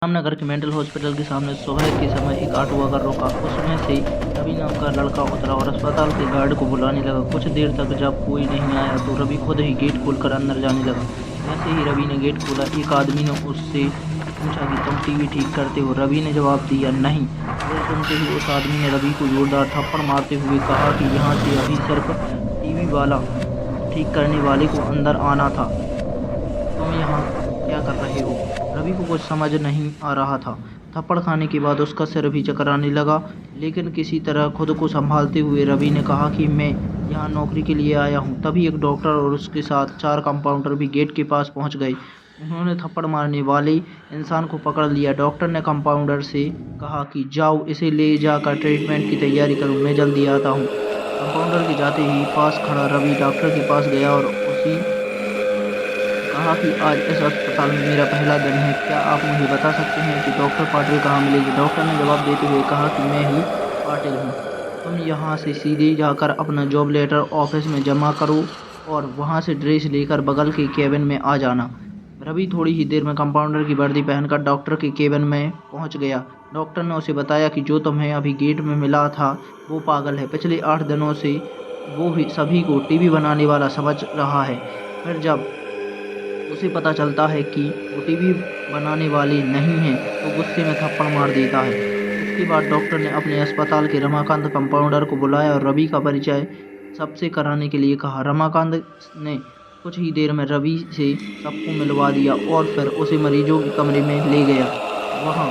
रामनगर के mental hospital के सामने सुबह के समय एक ऑटो आकर रुका। उसमें से रवि नाम का लड़का उतरा और अस्पताल के गार्ड को बुलाने लगा। कुछ देर तक जब कोई नहीं आया तो रवि खुद ही गेट खोलकर अंदर जाने लगा। जैसे ही रवि ने गेट खोला, एक आदमी ने उससे पूछा कि तुम टीवी ठीक करते हो? रवि ने जवाब दिया नहीं। यह सुनते ही उस आदमी ने रवि को जोरदार थप्पड़ मारते हुए कहा कि यहाँ से अभी सिर्फ टीवी वाला ठीक करने वाले को अंदर आना था, तुम यहाँ क्या कर रहे हो? रवि को कुछ समझ नहीं आ रहा था। थप्पड़ खाने के बाद उसका सिर भी चकराने लगा, लेकिन किसी तरह खुद को संभालते हुए रवि ने कहा कि मैं यहाँ नौकरी के लिए आया हूँ। तभी एक डॉक्टर और उसके साथ 4 कंपाउंडर भी गेट के पास पहुँच गए। उन्होंने थप्पड़ मारने वाले इंसान को पकड़ लिया। डॉक्टर ने कंपाउंडर से कहा कि जाओ, इसे ले जाकर ट्रीटमेंट की तैयारी करो, मैं जल्दी आता हूँ। कंपाउंडर के जाते ही पास खड़ा रवि डॉक्टर के पास गया और उसी कहा कि आज इस अस्पताल में मेरा पहला दिन है, क्या आप मुझे बता सकते हैं कि डॉक्टर पाटिल कहाँ मिलेगी? डॉक्टर ने जवाब देते हुए कहा कि मैं ही पाटिल हूँ। तुम यहाँ से सीधे जाकर अपना जॉब लेटर ऑफिस में जमा करो और वहाँ से ड्रेस लेकर बगल के केबिन में आ जाना। रवि थोड़ी ही देर में कंपाउंडर की वर्दी पहनकर डॉक्टर के केबिन में पहुँच गया। डॉक्टर ने उसे बताया कि जो तुम्हें अभी गेट में मिला था वो पागल है। पिछले 8 दिनों से वो भी सभी को टीवी बनाने वाला समझ रहा है। फिर जब उसे पता चलता है कि वो टीवी बनाने वाले नहीं हैं तो गुस्से में थप्पड़ मार देता है। इसके बाद डॉक्टर ने अपने अस्पताल के रमाकांत कंपाउंडर को बुलाया और रवि का परिचय सबसे कराने के लिए कहा। रमाकांत ने कुछ ही देर में रवि से सबको मिलवा दिया और फिर उसे मरीजों के कमरे में ले गया। वहाँ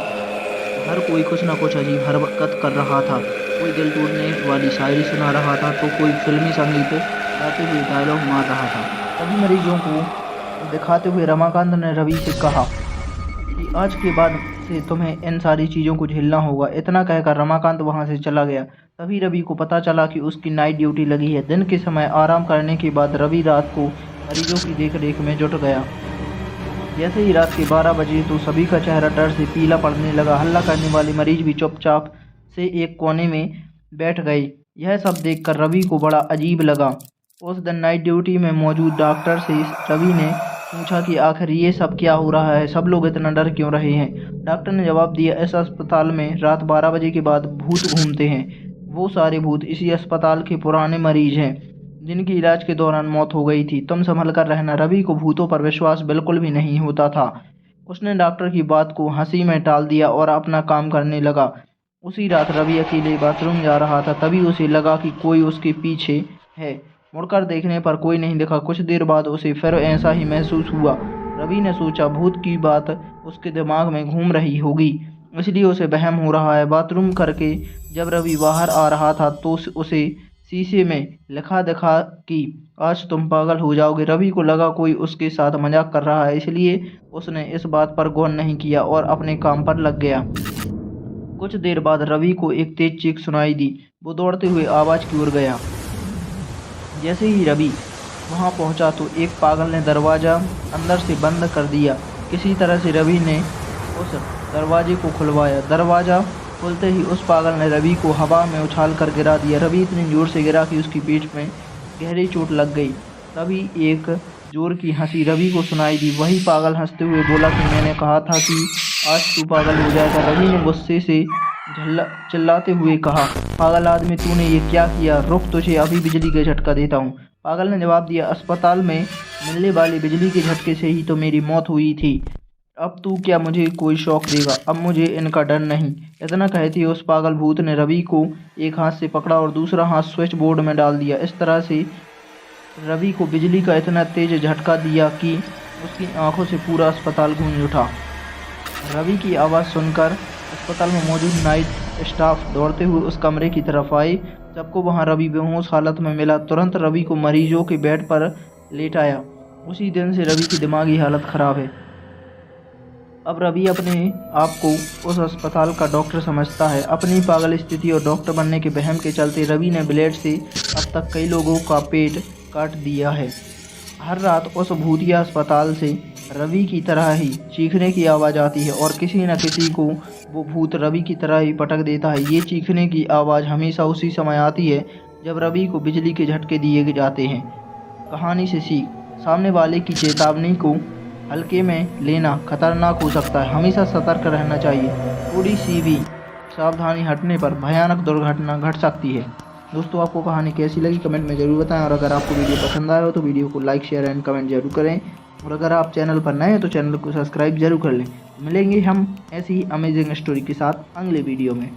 हर कोई कुछ न कुछ अजीब हरकत कर रहा था। कोई दिल टूटने वाली शायरी सुना रहा था तो कोई फिल्मी संगीत गाते हुए डायलॉग मार रहा था। सभी मरीजों को दिखाते हुए रमाकांत ने रवि से कहा कि आज के बाद से तुम्हें इन सारी चीज़ों को झेलना होगा। इतना कहकर रमाकांत वहां से चला गया। तभी रवि को पता चला कि उसकी नाइट ड्यूटी लगी है। दिन के समय आराम करने के बाद रवि रात को मरीजों की देखरेख में जुट गया। जैसे ही रात के 12 बजे तो सभी का चेहरा डर से पीला पड़ने लगा। हल्ला करने वाले मरीज भी चुपचाप से एक कोने में बैठ गए। यह सब देखकर रवि को बड़ा अजीब लगा। उस दिन नाइट ड्यूटी में मौजूद डॉक्टर से रवि ने पूछा कि आखिर ये सब क्या हो रहा है, सब लोग इतना डर क्यों रहे हैं? डॉक्टर ने जवाब दिया, इस अस्पताल में रात 12 बजे के बाद भूत घूमते हैं। वो सारे भूत इसी अस्पताल के पुराने मरीज हैं जिनकी इलाज के दौरान मौत हो गई थी। तुम संभल कर रहना। रवि को भूतों पर विश्वास बिल्कुल भी नहीं होता था। उसने डॉक्टर की बात को हंसी में टाल दिया और अपना काम करने लगा। उसी रात रवि अकेले बाथरूम जा रहा था। तभी उसे लगा कि कोई उसके पीछे है। मुड़कर देखने पर कोई नहीं दिखा। कुछ देर बाद उसे फिर ऐसा ही महसूस हुआ। रवि ने सोचा भूत की बात उसके दिमाग में घूम रही होगी, इसलिए उसे वहम हो रहा है। बाथरूम करके जब रवि बाहर आ रहा था तो उसे शीशे में लिखा दिखा कि आज तुम पागल हो जाओगे। रवि को लगा कोई उसके साथ मजाक कर रहा है, इसलिए उसने इस बात पर गौर नहीं किया और अपने काम पर लग गया। कुछ देर बाद रवि को एक तेज चीख सुनाई दी। वो दौड़ते हुए आवाज की ओर गया। जैसे ही रवि वहां पहुंचा तो एक पागल ने दरवाज़ा अंदर से बंद कर दिया। किसी तरह से रवि ने उस दरवाजे को खुलवाया। दरवाज़ा खुलते ही उस पागल ने रवि को हवा में उछाल कर गिरा दिया। रवि इतनी जोर से गिरा कि उसकी पीठ में गहरी चोट लग गई। तभी एक जोर की हंसी रवि को सुनाई दी। वही पागल हंसते हुए बोला कि मैंने कहा था कि आज तू पागल हो जाएगा। रवि ने गुस्से से चिल्लाते हुए कहा, पागल आदमी, तूने ये क्या किया? रुक, तुझे अभी बिजली का झटका देता हूँ। पागल ने जवाब दिया, अस्पताल में मिलने वाली बिजली के झटके से ही तो मेरी मौत हुई थी। अब तू क्या मुझे कोई शौक देगा? अब मुझे इनका डर नहीं। इतना कहते ही उस पागल भूत ने रवि को एक हाथ से पकड़ा और दूसरा हाथ स्विच बोर्ड में डाल दिया। इस तरह से रवि को बिजली का इतना तेज झटका दिया कि उसकी आंखों से पूरा अस्पताल गूंज उठा। रवि की आवाज़ सुनकर अस्पताल में मौजूद नाइट स्टाफ दौड़ते हुए उस कमरे की तरफ आए। सबको वहां रवि बेहोश हालत में मिला। तुरंत रवि को मरीजों के बेड पर लेटाया। उसी दिन से रवि की दिमागी हालत खराब है। अब रवि अपने आप को उस अस्पताल का डॉक्टर समझता है। अपनी पागल स्थिति और डॉक्टर बनने के वहम के चलते रवि ने ब्लेड से अब तक कई लोगों का पेट काट दिया है। हर रात उस भूतिया अस्पताल से रवि की तरह ही चीखने की आवाज़ आती है और किसी न किसी को वो भूत रवि की तरह ही पटक देता है। ये चीखने की आवाज़ हमेशा उसी समय आती है जब रवि को बिजली के झटके दिए जाते हैं। कहानी से सीख, सामने वाले की चेतावनी को हल्के में लेना खतरनाक हो सकता है, हमेशा सतर्क रहना चाहिए। थोड़ी सी भी सावधानी हटने पर भयानक दुर्घटना घट सकती है। दोस्तों, आपको कहानी कैसी लगी कमेंट में ज़रूर बताएं, और अगर आपको वीडियो पसंद आया हो तो वीडियो को लाइक शेयर एंड कमेंट जरूर करें, और अगर आप चैनल पर नए हैं तो चैनल को सब्सक्राइब जरूर कर लें। मिलेंगे हम ऐसी ही अमेजिंग स्टोरी के साथ अगले वीडियो में।